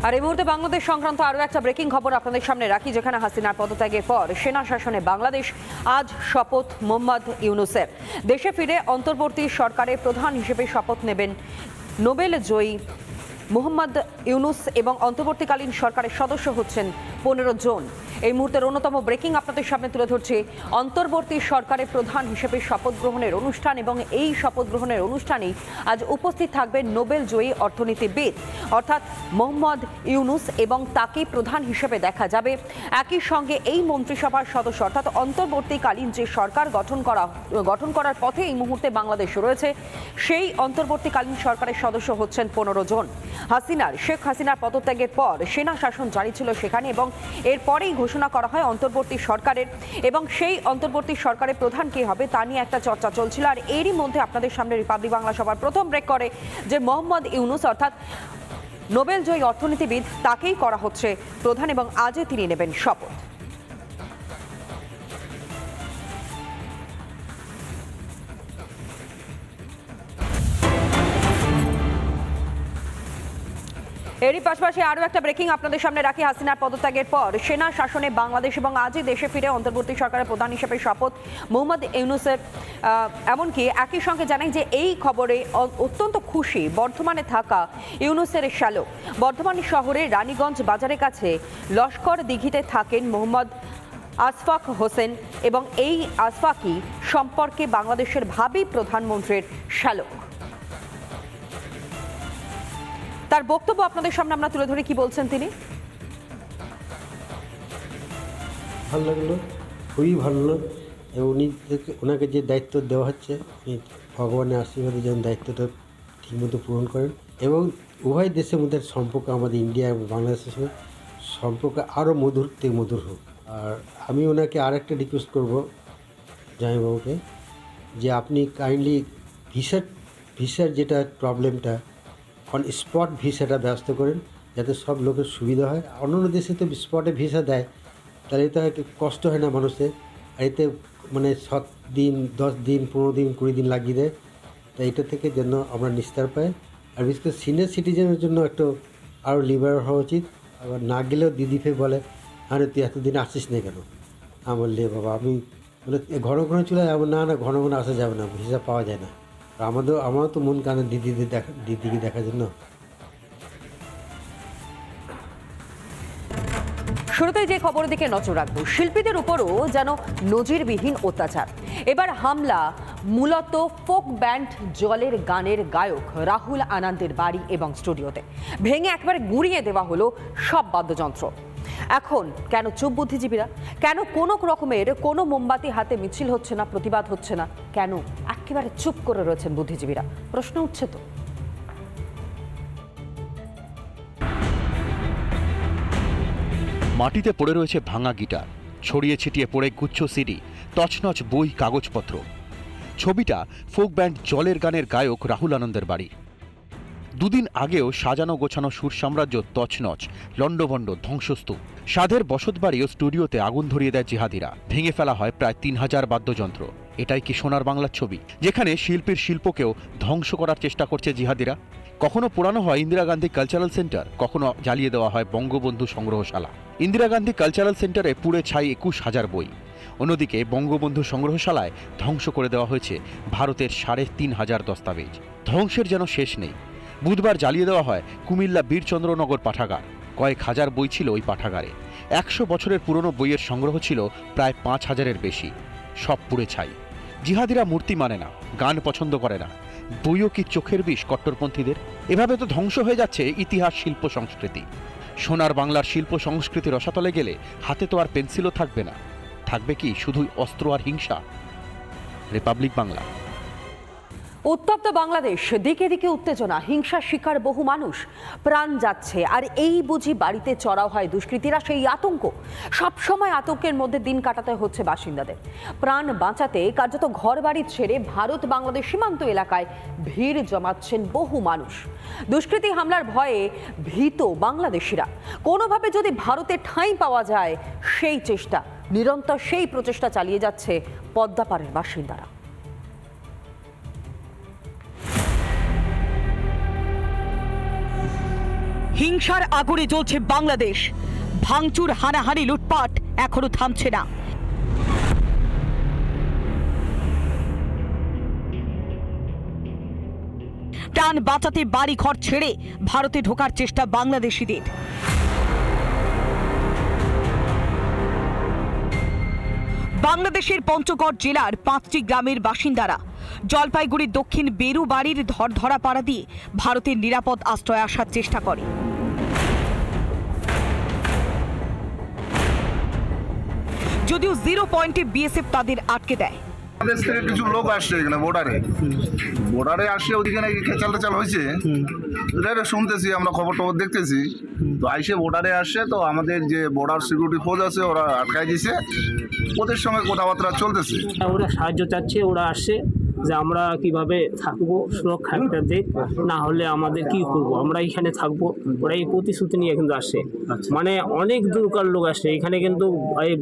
আর এই মুহূর্তে বাংলাদেশ সংক্রান্ত আরও একটা ব্রেকিং খবর আপনাদের সামনে রাখি, যেখানে হাসিনার পদত্যাগের পর সেনা শাসনে বাংলাদেশ আজ শপথ মোহাম্মদ ইউনূসের। দেশে ফিরে অন্তর্বর্তী সরকারের প্রধান হিসেবে শপথ নেবেন নোবেল জয়ী মোহাম্মদ ইউনূস এবং অন্তর্বর্তীকালীন সরকারের সদস্য হচ্ছেন 15 জন। এই মুহূর্তের অন্যতম ব্রেকিং আপনাদের সামনে তুলে ধরছে অন্তর্বর্তী সরকারের প্রধান হিসেবে শপথ গ্রহণের অনুষ্ঠান, এবং এই শপথ গ্রহণের অনুষ্ঠানেই আজ উপস্থিত থাকবেন নোবেল জয়ী অর্থনীতিবিদ অর্থাৎ মোহাম্মদ ইউনূস, এবং তাকে প্রধান হিসেবে দেখা যাবে। একই সঙ্গে এই মন্ত্রিসভার সদস্য অর্থাৎ অন্তর্বর্তীকালীন যে সরকার গঠন করার পথে এই মুহূর্তে বাংলাদেশ রয়েছে, সেই অন্তর্বর্তীকালীন সরকারের সদস্য হচ্ছেন 15 জন। শেখ হাসিনার পদত্যাগের পর সেনা শাসন জারি ছিল সেখানে, এবং এরপরেই ঘোষণা করা হয় অন্তর্বর্তী সরকারের, এবং সেই অন্তর্বর্তী সরকারের প্রধান কে হবে তা নিয়ে একটা চর্চা চলছিল। আর এরই মধ্যে আপনাদের সামনে রিপাবলিক বাংলা সবার প্রথম ব্রেক করে যে মোহাম্মদ ইউনূস অর্থাৎ নোবেল জয়ী অর্থনীতিবিদ, তাকেই করা হচ্ছে প্রধান, এবং আজই তিনি নেবেন শপথ। এরই পাশাপাশি আরও একটা ব্রেকিং আপনাদের সামনে রাখি। হাসিনার পদত্যাগের পর সেনা শাসনে বাংলাদেশ এবং আজই দেশে ফিরে অন্তর্বর্তী সরকারের প্রধান হিসেবে শপথ মোহাম্মদ ইউনূসের। এমনকি একই সঙ্গে জানাই যে এই খবরে অত্যন্ত খুশি বর্ধমানে থাকা ইউনূসের শ্যালক। বর্ধমান শহরের রানীগঞ্জ বাজারের কাছে লস্কর দিঘিতে থাকেন মোহাম্মদ আশফাক হোসেন, এবং এই আশফাকই সম্পর্কে বাংলাদেশের ভাবী প্রধানমন্ত্রীর শ্যালক। তার বক্তব্য আপনাদের সামনে আমরা তুলে ধরে কি বলছেন তিনি। ভালো লাগলো, খুবই ভালো লাগলো। এবং ওনাকে যে দায়িত্ব দেওয়া হচ্ছে, ভগবানের আশীর্বাদে যেন দায়িত্বটা ঠিকমতো পূরণ করেন, এবং উভয় দেশের মধ্যে সম্পর্ক, আমাদের ইন্ডিয়া এবং বাংলাদেশের সঙ্গে সম্পর্ক আরও মধুর থেকে মধুর হোক। আর আমি ওনাকে আর একটা রিকোয়েস্ট করবো জামাইবাবুকে, যে আপনি কাইন্ডলি ভিসার যেটা প্রবলেমটা অন স্পট ভিসাটা ব্যবস্থ করেন, যাতে সব লোকের সুবিধা হয়। অন্যান্য দেশে তো স্পটে ভিসা দেয়, তাহলে এতে কষ্ট হয় না মানুষের। আর এতে মানে 7 দিন 10 দিন 15 দিন 20 দিন লাগিয়ে দেয়। তাই এটা থেকে যেন আমরা নিস্তার পাই। আর বিশেষ করে সিনিয়র সিটিজেনের জন্য একটু আরও লিবারেল হওয়া উচিত। আবার না গেলেও দিদিফে বলে, আরে তুই এতদিন আসিস না কেন? আমি বললে বাবা আমি বলে ঘন ঘন চলে যাবো, না ঘন ঘন আসা যাবে না, ভিসা পাওয়া যায় না। আমারও তো মন কানে দিদিকে দেখার জন্য। শুরুতেই যে খবরের দিকে নজর রাখবো, শিল্পীদের উপরও যেন নজিরবিহীন অত্যাচার। এবার হামলা মূলত ফোক ব্যান্ড জলের গানের গায়ক রাহুল আনন্দের বাড়ি এবং স্টুডিওতে। ভেঙে একবারে গুঁড়িয়ে দেওয়া হলো সব বাদ্যযন্ত্র। এখন কেন চুপ বুদ্ধিজীবীরা? কেন কোনো রকমের কোনো মোমবাতি হাতে মিছিল হচ্ছে না, প্রতিবাদ হচ্ছে না? কেন একেবারে চুপ করে রয়েছেন বুদ্ধিজীবীরা? প্রশ্ন উঠছে তো। মাটিতে পড়ে রয়েছে ভাঙা গিটার, ছড়িয়ে ছিটিয়ে পড়ে গুচ্ছ সিডি, তছনছ বই, কাগজপত্র। ছবিটা ফোক ব্যান্ড জলের গানের গায়ক রাহুল আনন্দের বাড়ি। দুদিন আগেও সাজানো গোছানো সুর সাম্রাজ্য তছনছ, লণ্ডভণ্ড, ধ্বংসস্তূপ। সাধের বসতবাড়ি ও স্টুডিওতে আগুন ধরিয়ে দেয় জিহাদিরা। ভেঙে ফেলা হয় প্রায় 3000 বাদ্যযন্ত্র। এটাই কি সোনার বাংলার ছবি, যেখানে শিল্পীর শিল্পকেও ধ্বংস করার চেষ্টা করছে জিহাদিরা? কখনো পোড়ানো হয় ইন্দিরা গান্ধী কালচারাল সেন্টার, কখনো জ্বালিয়ে দেওয়া হয় বঙ্গবন্ধু সংগ্রহশালা। ইন্দিরা গান্ধী কালচারাল সেন্টারে পুড়ে ছাই 21,000 বই। অন্যদিকে বঙ্গবন্ধু সংগ্রহশালায় ধ্বংস করে দেওয়া হয়েছে ভারতের 3500 দস্তাবেজ। ধ্বংসের যেন শেষ নেই। বুধবার জ্বালিয়ে দেওয়া হয় কুমিল্লা বীরচন্দ্রনগর পাঠাগার। কয়েক হাজার বই ছিল ওই পাঠাগারে। 100 বছরের পুরনো বইয়ের সংগ্রহ ছিল প্রায় 5000-এর বেশি। সব পুড়ে ছাই। জিহাদিরা মূর্তি মানে না, গান পছন্দ করে না। বইও কি চোখের বিষ কট্টরপন্থীদের? এভাবে তো ধ্বংস হয়ে যাচ্ছে ইতিহাস, শিল্প, সংস্কৃতি। সোনার বাংলার শিল্প সংস্কৃতি রসাতলে গেলে হাতে তো আর পেন্সিলও থাকবে না। থাকবে কি শুধুই অস্ত্র আর হিংসা? রিপাবলিক বাংলা। উত্তপ্ত বাংলাদেশ, দিকে দিকে উত্তেজনা, হিংসার শিকার বহু মানুষ, প্রাণ যাচ্ছে। আর এই বুঝি বাড়িতে চড়াও হয় দুষ্কৃতীরা? সেই আতঙ্ক, সবসময় আতঙ্কের মধ্যে দিন কাটাতে হচ্ছে বাসিন্দাদের। প্রাণ বাঁচাতে কার্যত ঘর বাড়ি ছেড়ে ভারত বাংলাদেশ সীমান্ত এলাকায় ভিড় জমাচ্ছেন বহু মানুষ। দুষ্কৃতী হামলার ভয়ে ভীত বাংলাদেশিরা। কোনোভাবে যদি ভারতে ঠাঁই পাওয়া যায় সেই চেষ্টা, নিরন্তর সেই প্রচেষ্টা চালিয়ে যাচ্ছে পদ্মাপাড়ের বাসিন্দারা। হিংসার আগুনে জ্বলছে বাংলাদেশ। ভাঙচুর, হানাহানি, লুটপাট এখনো থামছে না। প্রাণ বাঁচাতে বাড়ি ঘর ছেড়ে ভারতে ঢোকার চেষ্টা বাংলাদেশিদের। বাংলাদেশের পঞ্চগড় জেলার 5টি গ্রামের বাসিন্দারা জলপাইগুড়ির দক্ষিণ বেরুবাড়ির ধরধরাপাড়া দিয়ে ভারতের নিরাপদ আশ্রয়ে আসার চেষ্টা করে। যদিও 0 পয়েন্টে বিএসএফ তাদের আটকে দেয়। বাংলাদেশ থেকে কিছু লোক আসছে এখানে বর্ডারে আসছে, ওদিকে নাকি খেচাল হয়েছে, এটা শুনতেছি, আমরা খবর দেখতেছি। তো আইসে বর্ডারে আসছে, তো আমাদের যে বর্ডার সিকিউরিটি ফোর্স আছে ওরা আটকাই দিছে, ওদের সঙ্গে কথাবার্তা চলতেছে। ওরা সাহায্য চাচ্ছে, ওরা আসছে যে আমরা কিভাবে থাকবো, সুরক্ষা একটা দেখ, না হলে আমাদের কি করব, আমরা এখানে থাকবো। ওরা এই প্রতিশ্রুতি নিয়ে কিন্তু আসছে, মানে অনেক দূরকার লোক আসছে এখানে, কিন্তু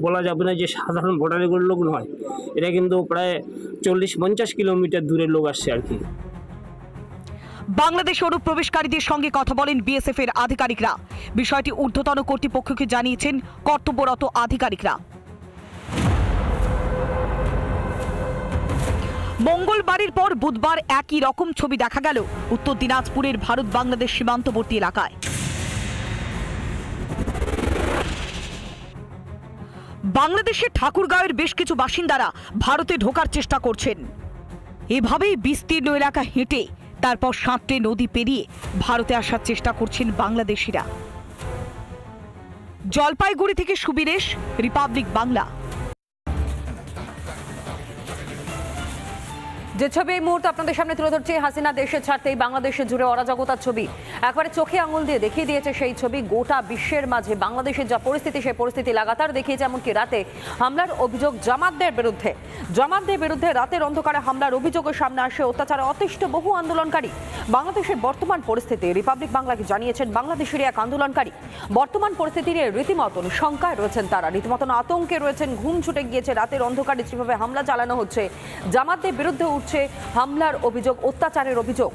বলা যাবে না যে সাধারণ বর্ডারের লোক নয়, এটা কিন্তু প্রায় 40-50 কিলোমিটার দূরের লোক আসছে আর কি। বাংলাদেশ অনুপ্রবেশকারীদের সঙ্গে কথা বলেন বিএসএফ এর আধিকারিকরা। বিষয়টি ঊর্ধ্বতন কর্তৃপক্ষকে জানিয়েছেন কর্তব্যরত আধিকারিকরা। মঙ্গলবারের পর বুধবার একই রকম ছবি দেখা গেল উত্তর দিনাজপুরের ভারত বাংলাদেশ সীমান্তবর্তী এলাকায়। বাংলাদেশের ঠাকুরগাঁওয়ের বেশ কিছু বাসিন্দারা ভারতে ঢোকার চেষ্টা করছেন। এভাবেই বিস্তীর্ণ এলাকা হেঁটে তারপর সাঁতরে নদী পেরিয়ে ভারতে আসার চেষ্টা করছেন বাংলাদেশিরা। জলপাইগুড়ি থেকে সুবীরেশ, রিপাবলিক বাংলা। যে ছবি এই মুহূর্তে আপনাদের সামনে তুলে ধরছি, হাসিনা দেশে ছাড়তেই বাংলাদেশে জুড়ে অরাজকতার ছবি একবারে চোখে আঙুল দিয়ে দেখিয়ে দিয়েছে সেই ছবি। গোটা বিশ্বের মাঝে বাংলাদেশের যা পরিস্থিতি, সেই পরিস্থিতি লাগাতার দেখিয়েছে। এমনকি রাতে হামলার অভিযোগ জামাতদের বিরুদ্ধে রাতের অন্ধকারে হামলার অভিযোগের সামনে আসে। অত্যাচারে অতিষ্ঠ বহু আন্দোলনকারী। বাংলাদেশের বর্তমান পরিস্থিতি রিপাবলিক বাংলাকে জানিয়েছেন বাংলাদেশের এক আন্দোলনকারী। বর্তমান পরিস্থিতি নিয়ে রীতিমতন শঙ্কায় রয়েছেন তারা, রীতিমতন আতঙ্কে রয়েছেন। ঘুম ছুটে গিয়েছে রাতের অন্ধকারে যেভাবে হামলা চালানো হচ্ছে। জামাতদের বিরুদ্ধে হামলার অভিযোগ, অত্যাচারের অভিযোগ।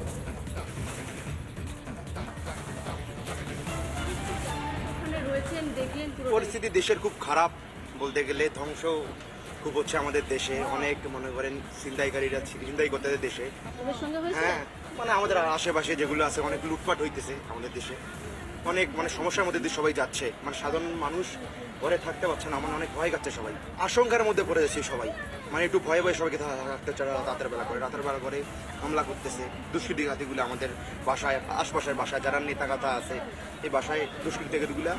পরিস্থিতি দেশের খুব খারাপ বলতে গেলে, ধ্বংস খুব হচ্ছে আমাদের দেশে। অনেক মনে করেন ছিনতাইকারীরা ছিনতাই করতেছে দেশে। হ্যাঁ, মানে আমাদের আশেপাশে যেগুলো আছে অনেক লুটপাট হইতেছে আমাদের দেশে। অনেক মানে সমস্যার মধ্যে দিয়ে সবাই যাচ্ছে, মানে সাধারণ মানুষ ঘরে থাকতে পারছে না, মানে অনেক ভয় কাচ্ছে সবাই, আশঙ্কার মধ্যে পড়ে যাচ্ছে সবাই, মানে একটু ভয়ে ভয়ে সবাইকে থাকতে চায়। রাতের বেলা করে হামলা করতেছে দুষ্কৃতিঘাতীগুলো আমাদের বাসায়, আশপাশের বাসায় যারা নেতা কথা আছে এই বাসায় দুষ্কৃতিঘাতীগুলো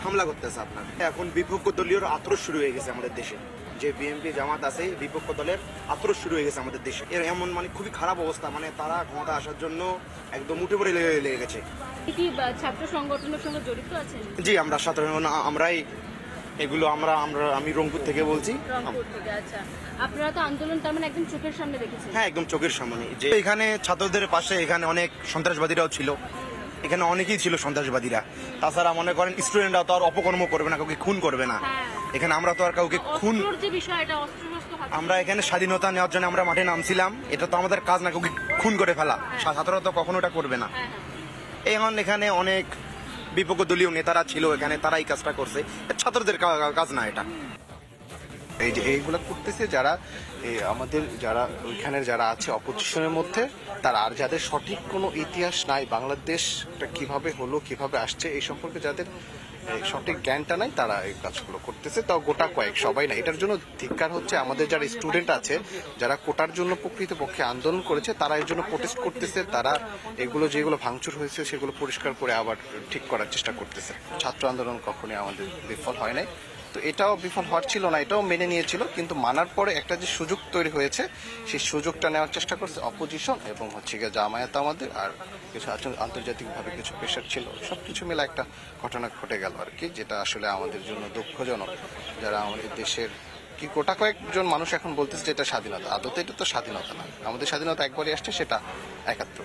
হামলা করতেছে আপনার। এখন বিপক্ষ দলীয় আক্রোশ শুরু হয়ে গেছে আমাদের দেশে, যে বিএনপি জামাত আছে বিপক্ষ দলের আক্রোশ শুরু হয়ে গেছে আমাদের দেশে। এর এমন মানে খুবই খারাপ অবস্থা, মানে তারা ক্ষমতা আসার জন্য একদম উঠে পড়ে লেগে গেছে। ছাত্র সংগঠনের সঙ্গে জড়িত আছেন? জি, আমরা সাধারণ আমরাই এগুলো আমি রংপুর থেকে বলছি। আচ্ছা, আপনারা তো আন্দোলন তার মানে একদম চোখের সামনে দেখেছেন? হ্যাঁ, একদম চোখের সামনে। যে এখানে ছাত্রদের পাশে এখানে অনেক সন্ত্রাসবাদীরাও ছিল, এখানে অনেকেই ছিল সন্ত্রাসবাদীরা। তাছাড়া মনে করেন স্টুডেন্টরা তো আর অপকর্ম করবে না, কাউকে খুন করবে না। এখানে আমরা তো আর কাউকে খুন, আমরা এখানে স্বাধীনতা নেওয়ার জন্য আমরা মাঠে নামছিলাম, এটা তো আমাদের কাজ না কাউকে খুন করে ফেলা। ছাত্ররা তো কখনো এটা করবে না। এখন এখানে অনেক বিপক্ষ দলীয় নেতারা ছিল এখানে, তারা এই কাজটা করছে, ছাত্রদের কাজ না এটা। এই যে এইগুলো করতেছে যারা আমাদের যারা ওইখানের যারা আছে অপোজিশনের মধ্যে, তারা আর যাদের সঠিক কোনো ইতিহাস নাই, বাংলাদেশটা কিভাবে হলো কিভাবে আসছে এই সম্পর্কে যাদের সঠিক জ্ঞানটা নাই, তারা এই কাজগুলো করতেছে। তাও গোটা কয়েক, সবাই না। এটার জন্য ধিক্কার হচ্ছে আমাদের যারা স্টুডেন্ট আছে, যারা কোটার জন্য প্রকৃতপক্ষে আন্দোলন করেছে, তারা এর জন্য প্রোটেস্ট করতেছে। তারা এগুলো যেগুলো ভাঙচুর হয়েছে সেগুলো পরিষ্কার করে আবার ঠিক করার চেষ্টা করতেছে। ছাত্র আন্দোলন কখনোই আমাদের বিফল হয় নাই, তো এটাও বিফল হওয়ার ছিল না, এটাও মেনে নিয়েছিল। কিন্তু মানার পরে একটা যে সুযোগ তৈরি হয়েছে, সেই সুযোগটা নেওয়ার চেষ্টা করছে অপোজিশন এবং হচ্ছে গিয়ে জামায়াত আমাদের, আর কিছু আন্তর্জাতিকভাবে কিছু প্রেশার ছিল, সব কিছু মিলে একটা ঘটনা ঘটে গেল আর কি, যেটা আসলে আমাদের জন্য দুঃখজনক। যারা আমাদের দেশের কি গোটা কয়েকজন মানুষ এখন বলতেছে যে এটা স্বাধীনতা, আদতে এটা তো স্বাধীনতা না। আমাদের স্বাধীনতা একবারই আসছে, সেটা ৭১।